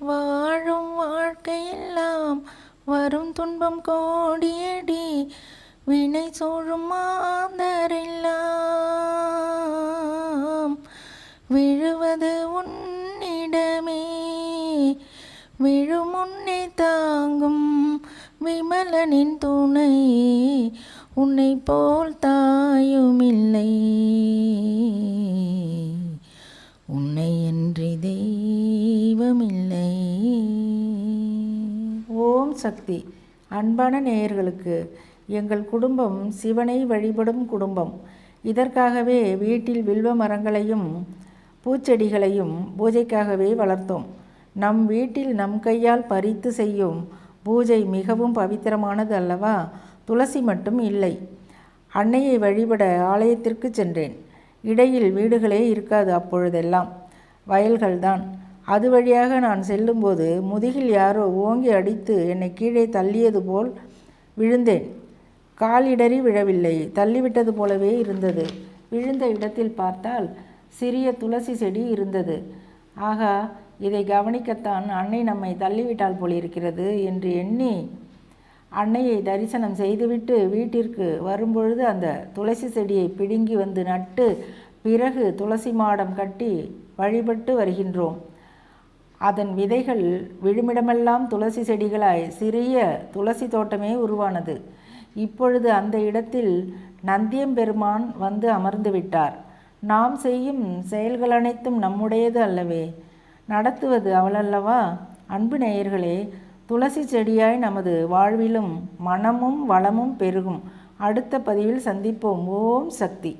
வாழும் வாழ்க்கையெல்லாம் வரும் துன்பம் கோடியடி, வினை சூழும் மாந்தரெல்லாம் விழுவது உன்னிடமே. விழுமுன்னை தாங்கும் விமலனின் துணை, உன்னை போல் தாயுமில்லை, உன்னை என்று தெய்வமில்லை. ஓம் சக்தி. அன்பான நேயர்களுக்கு, எங்கள் குடும்பம் சிவனை வழிபடும் குடும்பம். இதற்காகவே வீட்டில் வில்வ மரங்களையும் பூச்செடிகளையும் பூஜைக்காகவே வளர்த்தோம். நம் வீட்டில் நம் கையால் பறித்து செய்யும் பூஜை மிகவும் பவித்திரமானது அல்லவா? துளசி மட்டும் இல்லை. அன்னையை வழிபட ஆலயத்திற்கு சென்றேன். இடையில் வீடுகளே இருக்காது. அப்பொழுதெல்லாம் வயல்கள்தான். அது வழியாக நான் செல்லும்போது முதுகில் யாரோ ஓங்கி அடித்து என்னை கீழே தள்ளியது போல் விழுந்தேன். காலிடறி விழவில்லை, தள்ளிவிட்டது போலவே இருந்தது. விழுந்த இடத்தில் பார்த்தால் சிறிய துளசி செடி இருந்தது. ஆகா, இதை கவனிக்கத்தான் அன்னை நம்மை தள்ளிவிட்டால் போலிருக்கிறது என்று எண்ணி அன்னையை தரிசனம் செய்துவிட்டு வீட்டிற்கு வரும்பொழுது அந்த துளசி செடியை பிடுங்கி வந்து நட்டு பிறகு துளசி மாடம் கட்டி வழிபட்டு வருகின்றோம். அதன் விதைகள் விழுமிடமெல்லாம் துளசி செடிகளாய் சிறிய துளசி தோட்டமே உருவானது. இப்பொழுது அந்த இடத்தில் நந்தியம்பெருமான் வந்து அமர்ந்து விட்டார். நாம் செய்யும் செயல்கள் அனைத்தும் நம்முடையது அல்லவே, நடத்துவது அவளல்லவா? அன்பு நேயர்களே, துளசி செடியாய் நமது வாழ்விலும் மனமும் வளமும் பெருகும். அடுத்த பதிவில் சந்திப்போம். ஓம் சக்தி.